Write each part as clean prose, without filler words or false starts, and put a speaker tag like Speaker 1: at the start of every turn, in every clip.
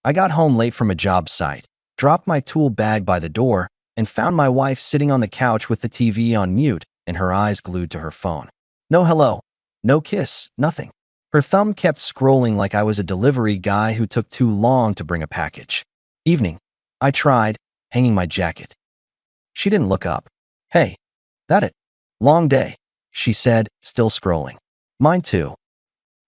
Speaker 1: I got home late from a job site, dropped my tool bag by the door, and found my wife sitting on the couch with the TV on mute and her eyes glued to her phone. No hello, no kiss, nothing. Her thumb kept scrolling like I was a delivery guy who took too long to bring a package. Evening. I tried, hanging my jacket. She didn't look up. Hey, that it? Long day, she said, still scrolling. Mine too.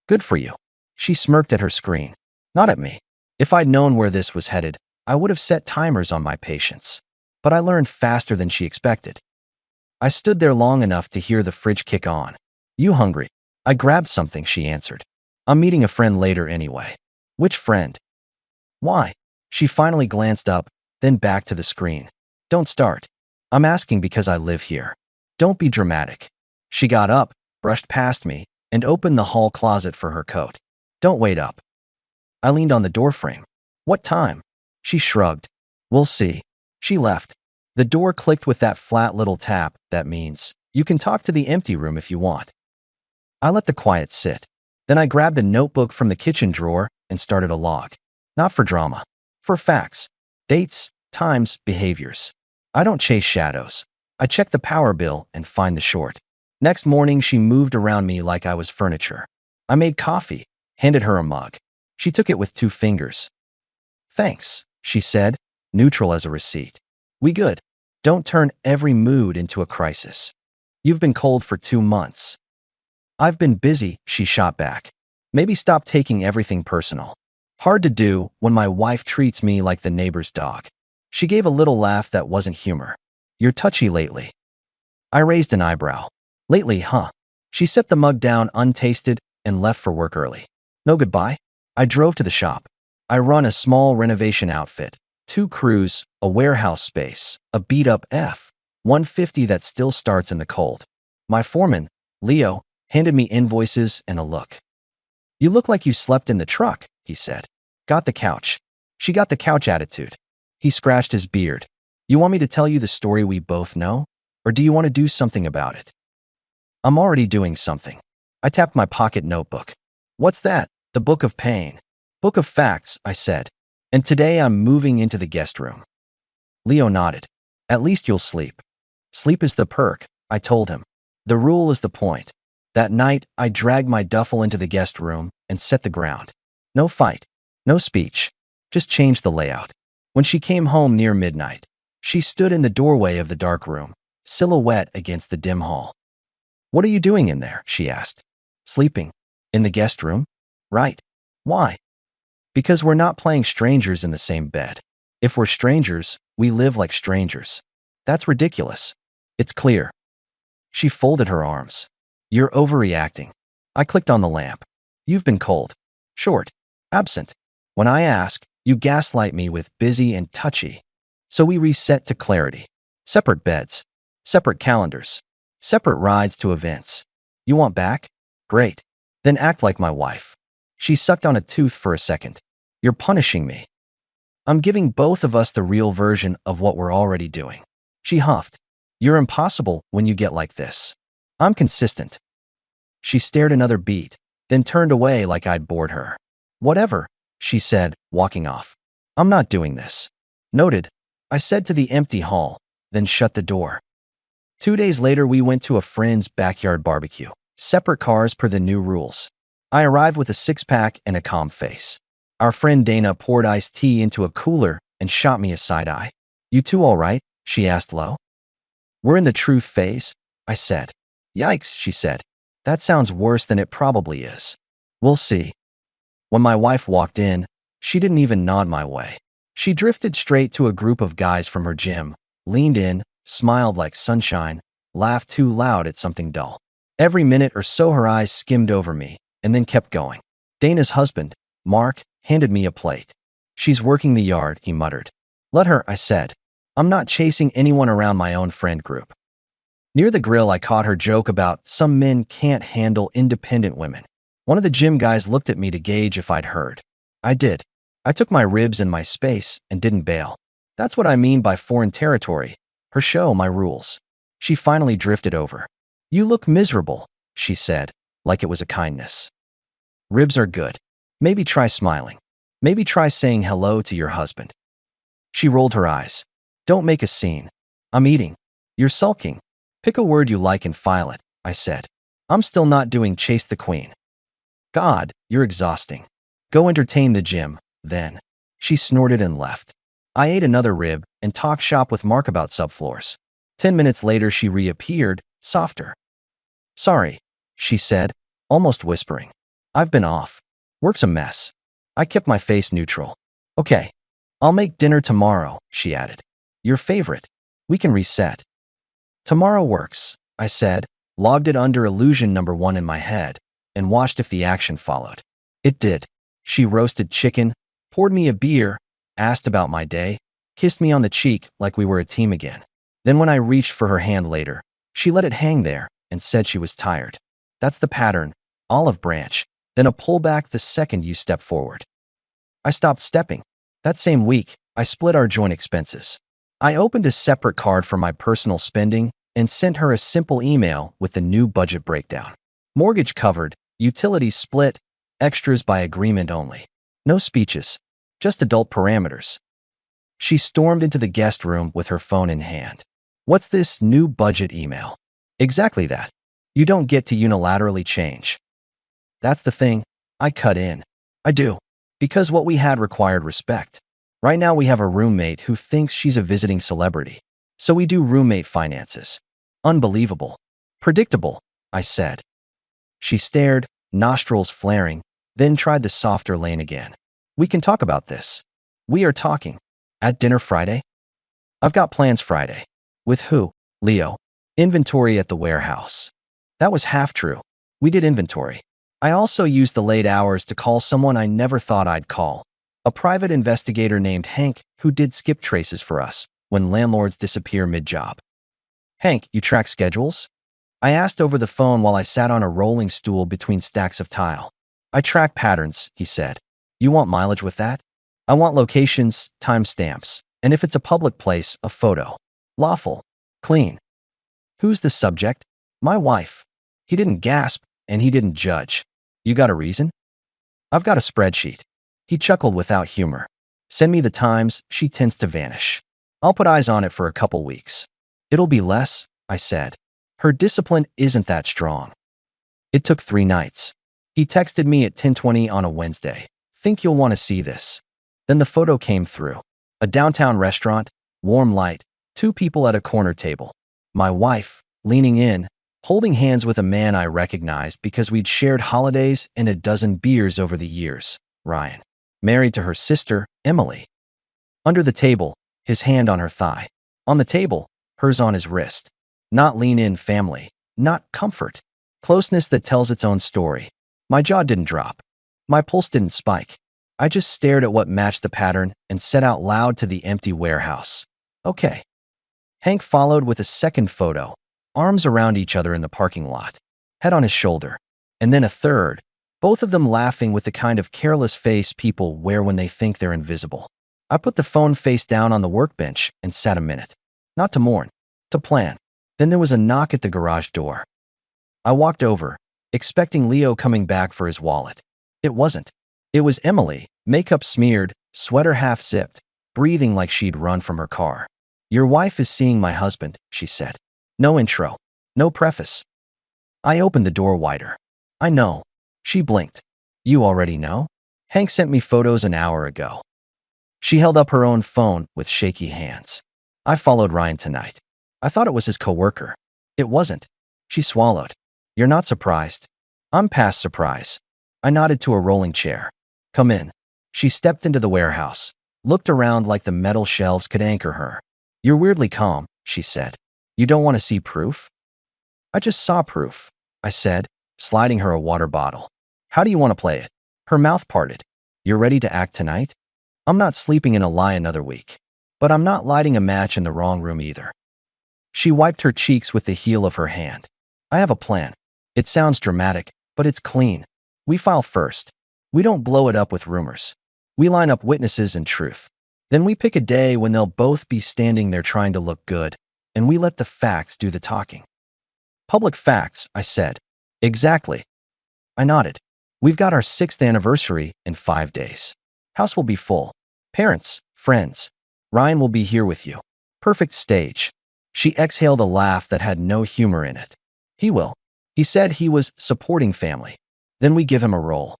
Speaker 1: Good for you. She smirked at her screen. Not at me. If I'd known where this was headed, I would have set timers on my patience. But I learned faster than she expected. I stood there long enough to hear the fridge kick on. You hungry? I grabbed something, she answered. I'm meeting a friend later anyway. Which friend? Why? She finally glanced up, then back to the screen. Don't start. I'm asking because I live here. Don't be dramatic. She got up, brushed past me, and opened the hall closet for her coat. Don't wait up. I leaned on the doorframe. What time? She shrugged. We'll see. She left. The door clicked with that flat little tap. That means you can talk to the empty room if you want. I let the quiet sit. Then I grabbed a notebook from the kitchen drawer and started a log. Not for drama. For facts. Dates, times, behaviors. I don't chase shadows. I check the power bill and find the short. Next morning, she moved around me like I was furniture. I made coffee, handed her a mug. She took it with 2 fingers. Thanks, she said, neutral as a receipt. We good. Don't turn every mood into a crisis. You've been cold for 2 months. I've been busy, she shot back. Maybe stop taking everything personal. Hard to do when my wife treats me like the neighbor's dog. She gave a little laugh that wasn't humor. You're touchy lately. I raised an eyebrow. Lately, huh? She set the mug down untasted and left for work early. No goodbye. I drove to the shop. I run a small renovation outfit. 2 crews, a warehouse space, a beat-up F-150 that still starts in the cold. My foreman, Leo, handed me invoices and a look. You look like you slept in the truck, he said. Got the couch. She got the couch attitude. He scratched his beard. You want me to tell you the story we both know? Or do you want to do something about it? I'm already doing something. I tapped my pocket notebook. What's that? The Book of Pain. Book of Facts, I said. And today I'm moving into the guest room. Leo nodded. At least you'll sleep. Sleep is the perk, I told him. The rule is the point. That night, I dragged my duffel into the guest room and set the ground. No fight. No speech. Just changed the layout. When she came home near midnight, she stood in the doorway of the dark room, silhouette against the dim hall. What are you doing in there? She asked. Sleeping. In the guest room? Right. Why? Because we're not playing strangers in the same bed. If we're strangers, we live like strangers. That's ridiculous. It's clear. She folded her arms. You're overreacting. I clicked on the lamp. You've been cold. Short. Absent. When I ask, you gaslight me with busy and touchy. So we reset to clarity. Separate beds. Separate calendars. Separate rides to events. You want back? Great. Then act like my wife. She sucked on a tooth for a second. You're punishing me. I'm giving both of us the real version of what we're already doing. She huffed. You're impossible when you get like this. I'm consistent. She stared another beat, then turned away like I'd bored her. Whatever, she said, walking off. I'm not doing this. Noted, I said to the empty hall, then shut the door. 2 days later, we went to a friend's backyard barbecue. Separate cars per the new rules. I arrived with a 6-pack and a calm face. Our friend Dana poured iced tea into a cooler and shot me a side eye. You two all right? She asked low. We're in the truth phase, I said. Yikes, she said. That sounds worse than it probably is. We'll see. When my wife walked in, she didn't even nod my way. She drifted straight to a group of guys from her gym, leaned in, smiled like sunshine, laughed too loud at something dull. Every minute or so her eyes skimmed over me, and then kept going. Dana's husband, Mark, handed me a plate. She's working the yard, he muttered. Let her, I said. I'm not chasing anyone around my own friend group. Near the grill, I caught her joke about some men can't handle independent women. One of the gym guys looked at me to gauge if I'd heard. I did. I took my ribs and my space and didn't bail. That's what I mean by foreign territory. Her show, my rules. She finally drifted over. You look miserable, she said, like it was a kindness. Ribs are good. Maybe try smiling. Maybe try saying hello to your husband. She rolled her eyes. Don't make a scene. I'm eating. You're sulking. Pick a word you like and file it, I said. I'm still not doing Chase the Queen. God, you're exhausting. Go entertain the gym, then. She snorted and left. I ate another rib and talked shop with Mark about subfloors. 10 minutes later, she reappeared, softer. Sorry, she said, almost whispering. I've been off. Work's a mess. I kept my face neutral. Okay. I'll make dinner tomorrow, she added. Your favorite. We can reset. Tomorrow works, I said, logged it under illusion number 1 in my head, and watched if the action followed. It did. She roasted chicken, poured me a beer, asked about my day, kissed me on the cheek like we were a team again. Then when I reached for her hand later, she let it hang there and said she was tired. That's the pattern, olive branch, then a pullback the second you step forward. I stopped stepping. That same week, I split our joint expenses. I opened a separate card for my personal spending and sent her a simple email with the new budget breakdown. Mortgage covered, utilities split, extras by agreement only. No speeches, just adult parameters. She stormed into the guest room with her phone in hand. What's this new budget email? Exactly that. You don't get to unilaterally change. That's the thing. I cut in. I do. Because what we had required respect. Right now we have a roommate who thinks she's a visiting celebrity. So we do roommate finances. Unbelievable. Predictable, I said. She stared, nostrils flaring, then tried the softer lane again. We can talk about this. We are talking. At dinner Friday? I've got plans Friday. With who? Leo. Inventory at the warehouse. That was half true. We did inventory. I also used the late hours to call someone I never thought I'd call. A private investigator named Hank who did skip traces for us when landlords disappear mid-job. Hank, you track schedules? I asked over the phone while I sat on a rolling stool between stacks of tile. I track patterns, he said. You want mileage with that? I want locations, timestamps, and if it's a public place, a photo. Lawful. Clean. Who's the subject? My wife. He didn't gasp, and he didn't judge. You got a reason? I've got a spreadsheet. He chuckled without humor. Send me the times, she tends to vanish. I'll put eyes on it for a couple weeks. It'll be less, I said. Her discipline isn't that strong. It took 3 nights. He texted me at 10:20 on a Wednesday. Think you'll want to see this. Then the photo came through. A downtown restaurant, warm light, 2 people at a corner table. My wife, leaning in, holding hands with a man I recognized because we'd shared holidays and a dozen beers over the years, Ryan. Married to her sister, Emily. Under the table, his hand on her thigh. On the table, hers on his wrist. Not lean-in family, not comfort. Closeness that tells its own story. My jaw didn't drop. My pulse didn't spike. I just stared at what matched the pattern and said out loud to the empty warehouse. Okay. Hank followed with a second photo, arms around each other in the parking lot, head on his shoulder, and then a third, both of them laughing with the kind of careless face people wear when they think they're invisible. I put the phone face down on the workbench and sat a minute. Not to mourn, to plan. Then there was a knock at the garage door. I walked over, expecting Leo coming back for his wallet. It wasn't. It was Emily, makeup smeared, sweater half-zipped, breathing like she'd run from her car. Your wife is seeing my husband, she said. No intro. No preface. I opened the door wider. I know. She blinked. You already know? Hank sent me photos an hour ago. She held up her own phone with shaky hands. I followed Ryan tonight. I thought it was his coworker. It wasn't. She swallowed. You're not surprised. I'm past surprise. I nodded to a rolling chair. Come in. She stepped into the warehouse, looked around like the metal shelves could anchor her. You're weirdly calm, she said. You don't want to see proof? I just saw proof, I said, sliding her a water bottle. How do you want to play it? Her mouth parted. You're ready to act tonight? I'm not sleeping in a lie another week. But I'm not lighting a match in the wrong room either. She wiped her cheeks with the heel of her hand. I have a plan. It sounds dramatic, but it's clean. We file first. We don't blow it up with rumors. We line up witnesses and truth. Then we pick a day when they'll both be standing there trying to look good, and we let the facts do the talking. Public facts, I said. Exactly. I nodded. We've got our 6th anniversary in 5 days. House will be full. Parents, friends. Ryan will be here with you. Perfect stage. She exhaled a laugh that had no humor in it. He will. He said he was supporting family. Then we give him a role.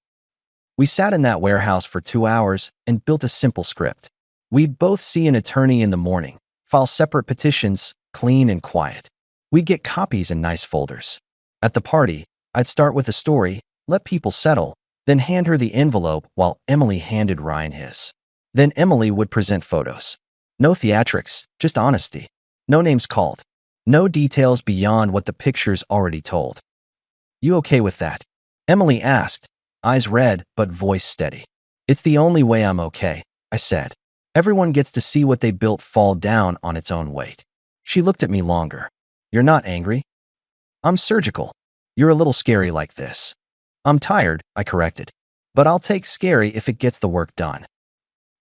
Speaker 1: We sat in that warehouse for 2 hours and built a simple script. We'd both see an attorney in the morning, file separate petitions, clean and quiet. We'd get copies in nice folders. At the party, I'd start with a story, let people settle, then hand her the envelope while Emily handed Ryan his. Then Emily would present photos. No theatrics, just honesty. No names called. No details beyond what the pictures already told. You okay with that? Emily asked, eyes red but voice steady. It's the only way I'm okay, I said. Everyone gets to see what they built fall down on its own weight. She looked at me longer. You're not angry? I'm surgical. You're a little scary like this. I'm tired, I corrected. But I'll take scary if it gets the work done.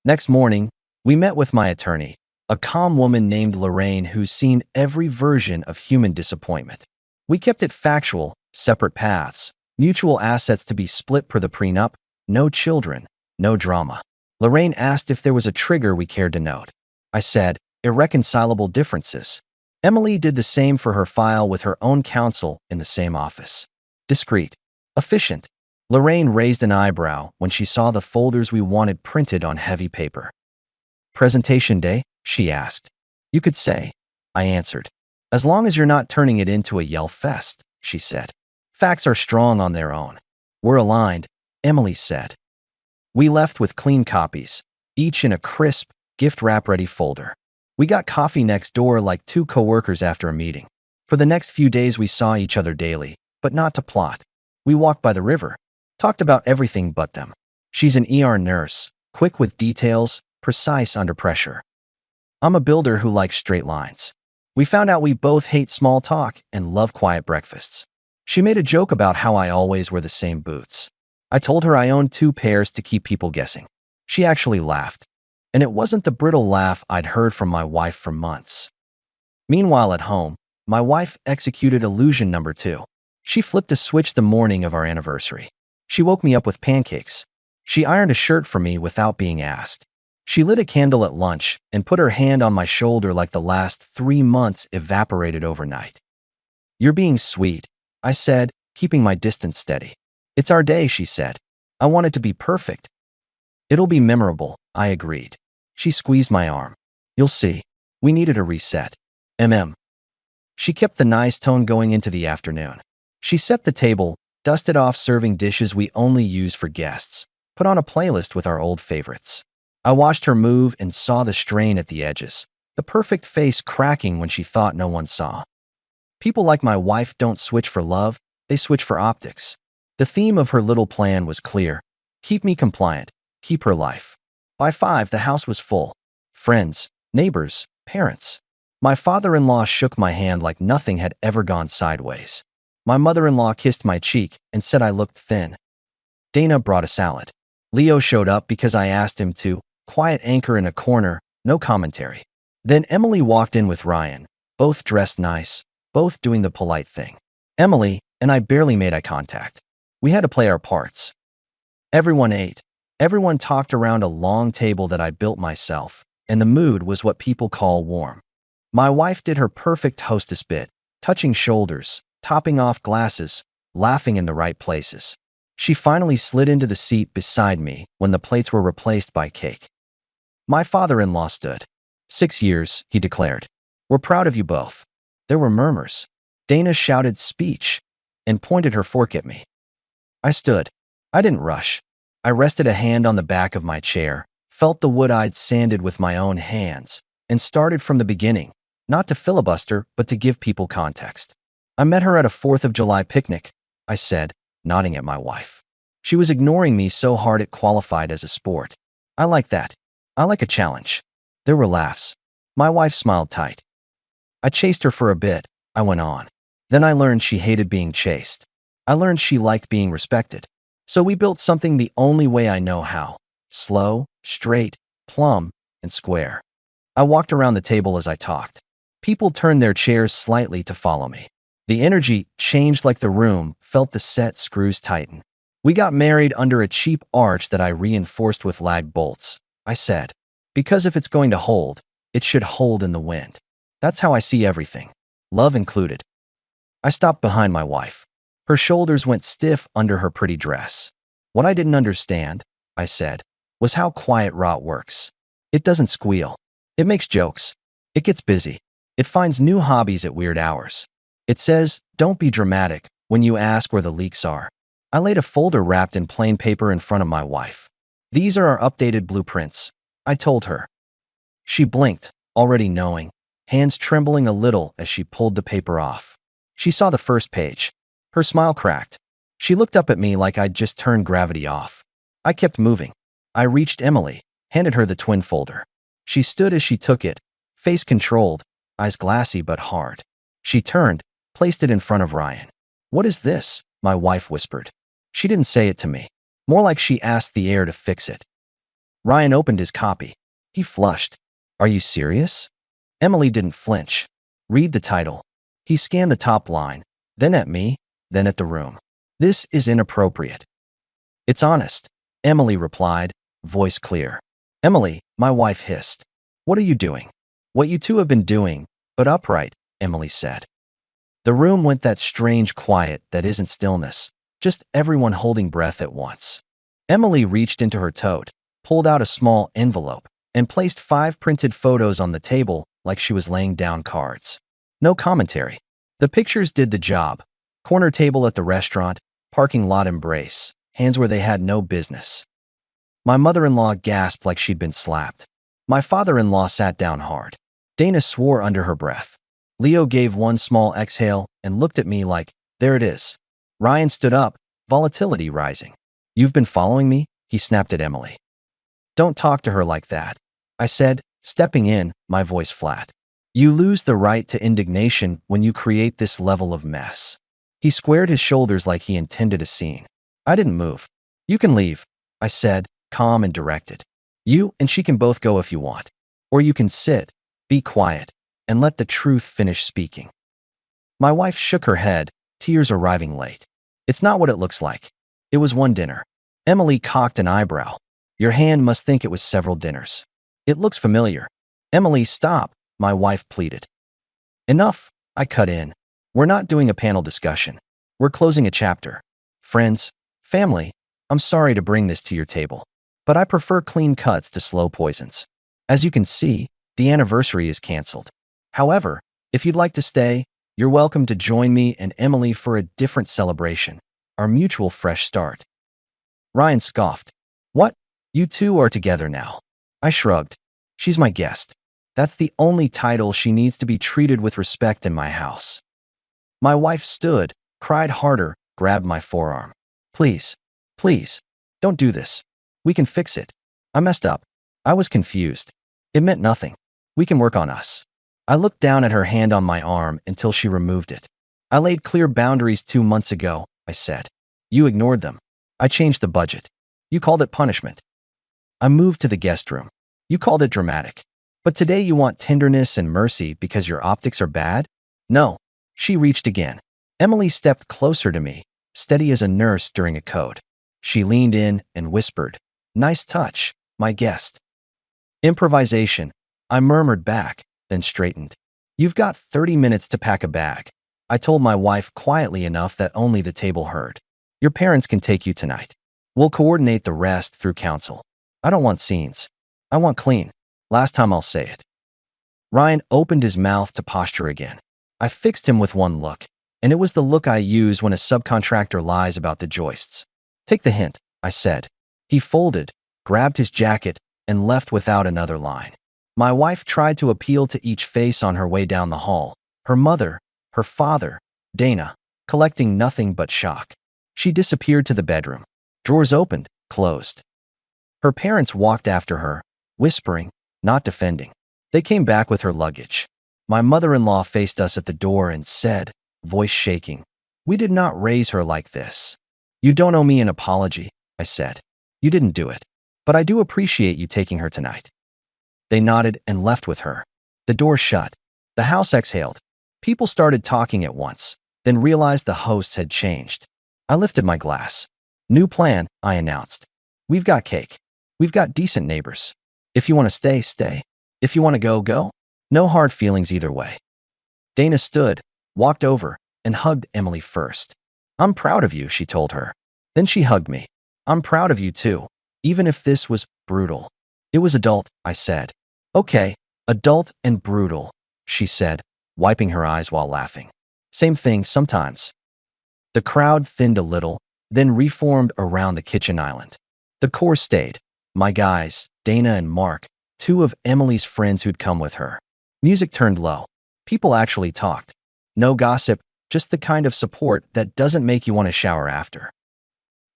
Speaker 1: Next morning, we met with my attorney, a calm woman named Lorraine who's seen every version of human disappointment. We kept it factual, separate paths, mutual assets to be split per the prenup, no children, no drama. Lorraine asked if there was a trigger we cared to note. I said, irreconcilable differences. Emily did the same for her file with her own counsel in the same office. Discreet. Efficient. Lorraine raised an eyebrow when she saw the folders we wanted printed on heavy paper. Presentation day? She asked. You could say, I answered. As long as you're not turning it into a yell fest, she said. Facts are strong on their own. We're aligned, Emily said. We left with clean copies, each in a crisp, gift wrap-ready folder. We got coffee next door like two coworkers after a meeting. For the next few days we saw each other daily, but not to plot. We walked by the river, talked about everything but them. She's an ER nurse, quick with details, precise under pressure. I'm a builder who likes straight lines. We found out we both hate small talk and love quiet breakfasts. She made a joke about how I always wear the same boots. I told her I owned 2 pairs to keep people guessing. She actually laughed. And it wasn't the brittle laugh I'd heard from my wife for months. Meanwhile at home, my wife executed illusion number 2. She flipped a switch the morning of our anniversary. She woke me up with pancakes. She ironed a shirt for me without being asked. She lit a candle at lunch and put her hand on my shoulder like the last 3 months evaporated overnight. You're being sweet, I said, keeping my distance steady. It's our day, she said. I want it to be perfect. It'll be memorable, I agreed. She squeezed my arm. You'll see. We needed a reset. She kept the nice tone going into the afternoon. She set the table, dusted off serving dishes we only use for guests, put on a playlist with our old favorites. I watched her move and saw the strain at the edges, the perfect face cracking when she thought no one saw. People like my wife don't switch for love, they switch for optics. The theme of her little plan was clear. Keep me compliant, keep her life. By 5, the house was full. Friends, neighbors, parents. My father-in-law shook my hand like nothing had ever gone sideways. My mother-in-law kissed my cheek and said I looked thin. Dana brought a salad. Leo showed up because I asked him to. Quiet anchor in a corner, no commentary. Then Emily walked in with Ryan, both dressed nice, both doing the polite thing. Emily and I barely made eye contact. We had to play our parts. Everyone ate. Everyone talked around a long table that I built myself, and the mood was what people call warm. My wife did her perfect hostess bit, touching shoulders, topping off glasses, laughing in the right places. She finally slid into the seat beside me when the plates were replaced by cake. My father-in-law stood. 6 years, he declared. We're proud of you both. There were murmurs. Dana shouted speech and pointed her fork at me. I stood. I didn't rush. I rested a hand on the back of my chair, felt the wood I'd sanded with my own hands, and started from the beginning, not to filibuster, but to give people context. I met her at a 4th of July picnic, I said, nodding at my wife. She was ignoring me so hard it qualified as a sport. I like that. I like a challenge. There were laughs. My wife smiled tight. I chased her for a bit, I went on. Then I learned she hated being chased. I learned she liked being respected. So we built something the only way I know how. Slow, straight, plumb, and square. I walked around the table as I talked. People turned their chairs slightly to follow me. The energy changed like the room felt the set screws tighten. We got married under a cheap arch that I reinforced with lag bolts, I said. Because if it's going to hold, it should hold in the wind. That's how I see everything, love included. I stopped behind my wife. Her shoulders went stiff under her pretty dress. What I didn't understand, I said, was how quiet rot works. It doesn't squeal. It makes jokes. It gets busy. It finds new hobbies at weird hours. It says, don't be dramatic when you ask where the leaks are. I laid a folder wrapped in plain paper in front of my wife. These are our updated blueprints, I told her. She blinked, already knowing, hands trembling a little as she pulled the paper off. She saw the first page. Her smile cracked. She looked up at me like I'd just turned gravity off. I kept moving. I reached Emily, handed her the twin folder. She stood as she took it, face controlled, eyes glassy but hard. She turned, placed it in front of Ryan. What is this? My wife whispered. She didn't say it to me. More like she asked the air to fix it. Ryan opened his copy. He flushed. Are you serious? Emily didn't flinch. Read the title. He scanned the top line, then at me, then at the room. This is inappropriate. It's honest, Emily replied, voice clear. Emily, my wife hissed. What are you doing? What you two have been doing, but upright, Emily said. The room went that strange quiet that isn't stillness, just everyone holding breath at once. Emily reached into her tote, pulled out a small envelope, and placed 5 printed photos on the table like she was laying down cards. No commentary. The pictures did the job. Corner table at the restaurant, parking lot embrace, hands where they had no business. My mother-in-law gasped like she'd been slapped. My father-in-law sat down hard. Dana swore under her breath. Leo gave one small exhale and looked at me like, there it is. Ryan stood up, volatility rising. You've been following me? He snapped at Emily. Don't talk to her like that, I said, stepping in, my voice flat. You lose the right to indignation when you create this level of mess. He squared his shoulders like he intended a scene. I didn't move. You can leave, I said, calm and directed. You and she can both go if you want. Or you can sit, be quiet, and let the truth finish speaking. My wife shook her head, tears arriving late. It's not what it looks like. It was one dinner. Emily cocked an eyebrow. Your hand must think it was several dinners. It looks familiar. Emily, stop, my wife pleaded. Enough, I cut in. We're not doing a panel discussion. We're closing a chapter. Friends, family, I'm sorry to bring this to your table, but I prefer clean cuts to slow poisons. As you can see, the anniversary is canceled. However, if you'd like to stay, you're welcome to join me and Emily for a different celebration, our mutual fresh start. Ryan scoffed. What? You two are together now. I shrugged. She's my guest. That's the only title she needs to be treated with respect in my house. My wife stood, cried harder, grabbed my forearm. Please, please, don't do this. We can fix it. I messed up. I was confused. It meant nothing. We can work on us. I looked down at her hand on my arm until she removed it. I laid clear boundaries 2 months ago, I said. You ignored them. I changed the budget. You called it punishment. I moved to the guest room. You called it dramatic. But today you want tenderness and mercy because your optics are bad? No. She reached again. Emily stepped closer to me, steady as a nurse during a code. She leaned in and whispered, nice touch, my guest. Improvisation, I murmured back, then straightened. You've got 30 minutes to pack a bag. I told my wife quietly enough that only the table heard. Your parents can take you tonight. We'll coordinate the rest through counsel. I don't want scenes. I want clean. Last time I'll say it. Ryan opened his mouth to posture again. I fixed him with one look, and it was the look I use when a subcontractor lies about the joists. Take the hint, I said. He folded, grabbed his jacket, and left without another line. My wife tried to appeal to each face on her way down the hall. Her mother, her father, Dana, collecting nothing but shock. She disappeared to the bedroom. Drawers opened, closed. Her parents walked after her, whispering, not defending. They came back with her luggage. My mother-in-law faced us at the door and said, voice shaking, we did not raise her like this. You don't owe me an apology, I said. You didn't do it. But I do appreciate you taking her tonight. They nodded and left with her. The door shut. The house exhaled. People started talking at once, then realized the hosts had changed. I lifted my glass. New plan, I announced. We've got cake. We've got decent neighbors. If you want to stay, stay. If you want to go, go. No hard feelings either way. Dana stood, walked over, and hugged Emily first. I'm proud of you, she told her. Then she hugged me. I'm proud of you too, even if this was brutal. It was adult, I said. Okay, adult and brutal, she said, wiping her eyes while laughing. Same thing sometimes. The crowd thinned a little, then reformed around the kitchen island. The core stayed. My guys, Dana and Mark, two of Emily's friends who'd come with her. Music turned low. People actually talked. No gossip, just the kind of support that doesn't make you want to shower after.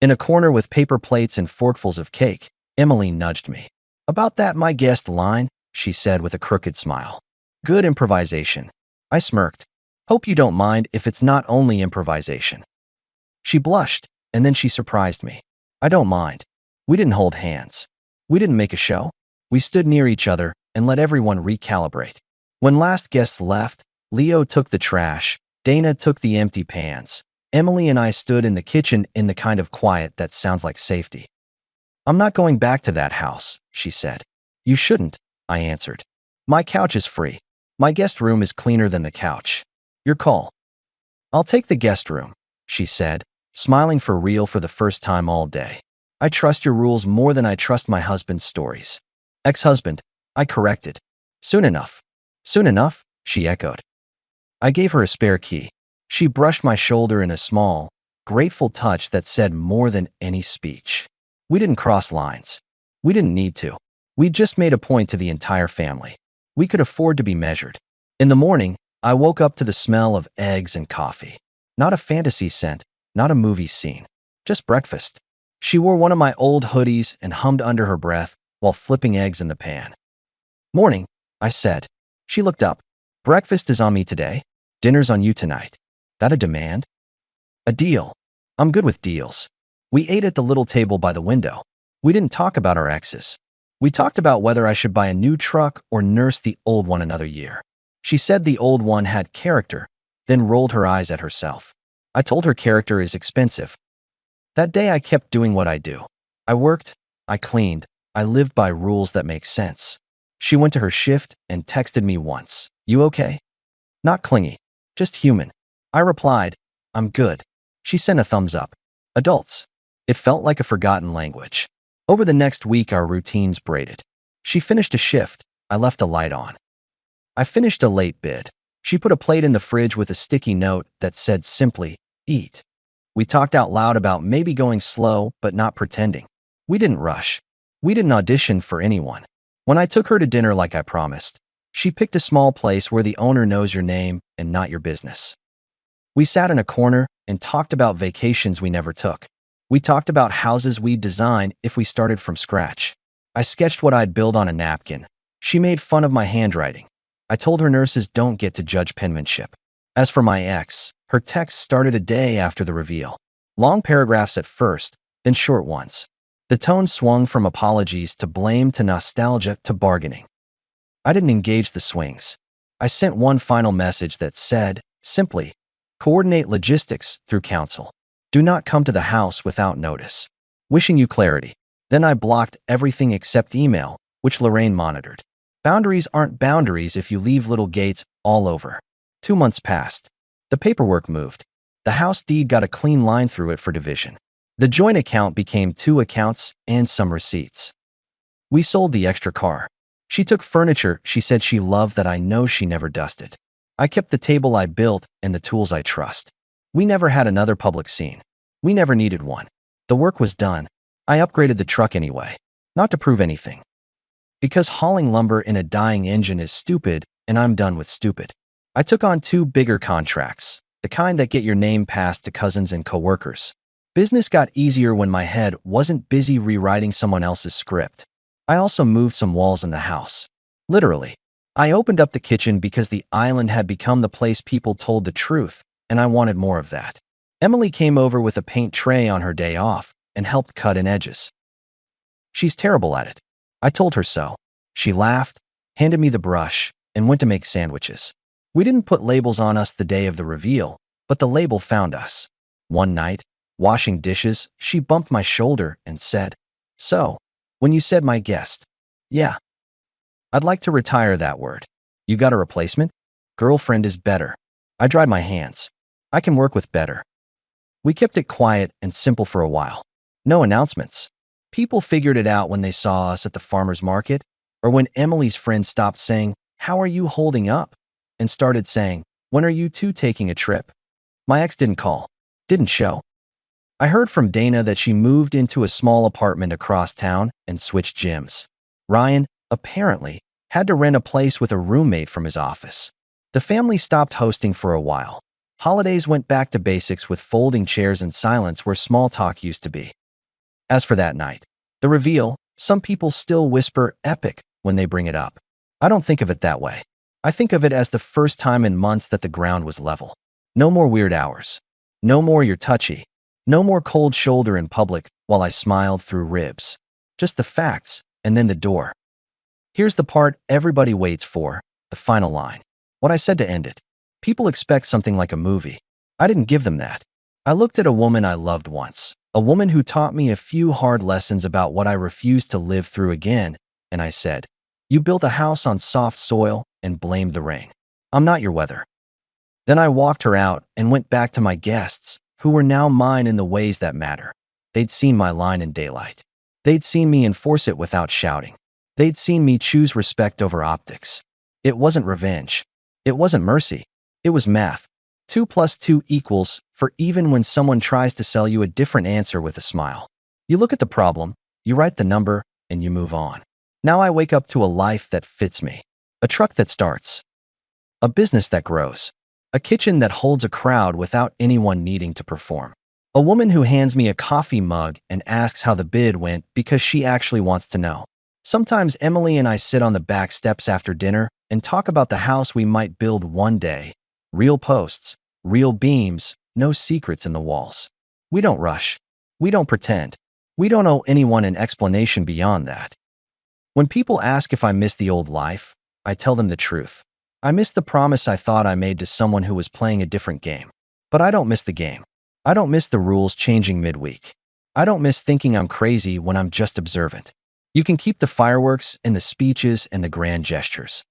Speaker 1: In a corner with paper plates and forkfuls of cake, Emily nudged me. About that my guest line, she said with a crooked smile. Good improvisation. I smirked. Hope you don't mind if it's not only improvisation. She blushed, and then she surprised me. I don't mind. We didn't hold hands. We didn't make a show. We stood near each other and let everyone recalibrate. When last guests left, Leo took the trash, Dana took the empty pans. Emily and I stood in the kitchen in the kind of quiet that sounds like safety. I'm not going back to that house, she said. You shouldn't, I answered. My couch is free. My guest room is cleaner than the couch. Your call. I'll take the guest room, she said, smiling for real for the first time all day. I trust your rules more than I trust my husband's stories. Ex-husband, I corrected. Soon enough. Soon enough, she echoed. I gave her a spare key. She brushed my shoulder in a small, grateful touch that said more than any speech. We didn't cross lines. We didn't need to. We just made a point to the entire family. We could afford to be measured. In the morning, I woke up to the smell of eggs and coffee. Not a fantasy scent, not a movie scene. Just breakfast. She wore one of my old hoodies and hummed under her breath while flipping eggs in the pan. Morning, I said. She looked up. Breakfast is on me today. Dinner's on you tonight. That a demand? A deal. I'm good with deals. We ate at the little table by the window. We didn't talk about our exes. We talked about whether I should buy a new truck or nurse the old one another year. She said the old one had character, then rolled her eyes at herself. I told her character is expensive. That day I kept doing what I do. I worked, I cleaned, I lived by rules that make sense. She went to her shift and texted me once. You okay? Not clingy, just human. I replied, I'm good. She sent a thumbs up. Adults. It felt like a forgotten language. Over the next week our routines braided. She finished a shift, I left a light on. I finished a late bid. She put a plate in the fridge with a sticky note that said simply, eat. We talked out loud about maybe going slow, but not pretending. We didn't rush. We didn't audition for anyone. When I took her to dinner like I promised, she picked a small place where the owner knows your name and not your business. We sat in a corner and talked about vacations we never took. We talked about houses we'd design if we started from scratch. I sketched what I'd build on a napkin. She made fun of my handwriting. I told her nurses don't get to judge penmanship. As for my ex, her text started a day after the reveal. Long paragraphs at first, then short ones. The tone swung from apologies to blame to nostalgia to bargaining. I didn't engage the swings. I sent one final message that said, simply, coordinate logistics through counsel. Do not come to the house without notice. Wishing you clarity. Then I blocked everything except email, which Lorraine monitored. Boundaries aren't boundaries if you leave little gates all over. 2 months passed. The paperwork moved. The house deed got a clean line through it for division. The joint account became 2 accounts and some receipts. We sold the extra car. She took furniture she said she loved that I know she never dusted. I kept the table I built and the tools I trust. We never had another public scene. We never needed one. The work was done. I upgraded the truck anyway. Not to prove anything. Because hauling lumber in a dying engine is stupid, and I'm done with stupid. I took on 2 bigger contracts, the kind that get your name passed to cousins and coworkers. Business got easier when my head wasn't busy rewriting someone else's script. I also moved some walls in the house. Literally. I opened up the kitchen because the island had become the place people told the truth, and I wanted more of that. Emily came over with a paint tray on her day off and helped cut in edges. She's terrible at it. I told her so. She laughed, handed me the brush, and went to make sandwiches. We didn't put labels on us the day of the reveal, but the label found us. One night, Washing dishes, she bumped my shoulder and said, "So, when you said my guest, yeah, I'd like to retire that word. You got a replacement? Girlfriend is better." I dried my hands. I can work with better. We kept it quiet and simple for a while. No announcements. People figured it out when they saw us at the farmer's market, or when Emily's friend stopped saying, "How are you holding up?" and started saying, "When are you two taking a trip?" My ex didn't call, didn't show. I heard from Dana that she moved into a small apartment across town and switched gyms. Ryan, apparently, had to rent a place with a roommate from his office. The family stopped hosting for a while. Holidays went back to basics with folding chairs and silence where small talk used to be. As for that night, the reveal, some people still whisper epic when they bring it up. I don't think of it that way. I think of it as the first time in months that the ground was level. No more weird hours. No more "you're touchy." No more cold shoulder in public while I smiled through ribs. Just the facts, and then the door. Here's the part everybody waits for, the final line. What I said to end it. People expect something like a movie. I didn't give them that. I looked at a woman I loved once, a woman who taught me a few hard lessons about what I refused to live through again, and I said, "You built a house on soft soil and blamed the rain. I'm not your weather." Then I walked her out and went back to my guests, who were now mine in the ways that matter. They'd seen my line in daylight. They'd seen me enforce it without shouting. They'd seen me choose respect over optics. It wasn't revenge. It wasn't mercy. It was math. 2 plus 2 equals, for even when someone tries to sell you a different answer with a smile. You look at the problem, you write the number, and you move on. Now I wake up to a life that fits me. A truck that starts. A business that grows. A kitchen that holds a crowd without anyone needing to perform. A woman who hands me a coffee mug and asks how the bid went because she actually wants to know. Sometimes Emily and I sit on the back steps after dinner and talk about the house we might build one day. Real posts, real beams, no secrets in the walls. We don't rush. We don't pretend. We don't owe anyone an explanation beyond that. When people ask if I miss the old life, I tell them the truth. I miss the promise I thought I made to someone who was playing a different game. But I don't miss the game. I don't miss the rules changing midweek. I don't miss thinking I'm crazy when I'm just observant. You can keep the fireworks and the speeches and the grand gestures.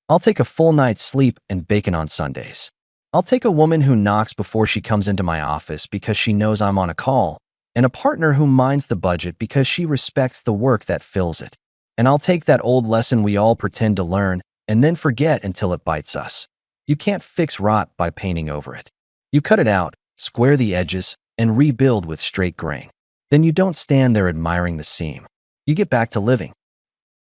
Speaker 1: I'll take a full night's sleep and bacon on Sundays. I'll take a woman who knocks before she comes into my office because she knows I'm on a call, and a partner who minds the budget because she respects the work that fills it. And I'll take that old lesson we all pretend to learn and then forget until it bites us. You can't fix rot by painting over it. You cut it out, square the edges, and rebuild with straight grain. Then you don't stand there admiring the seam. You get back to living.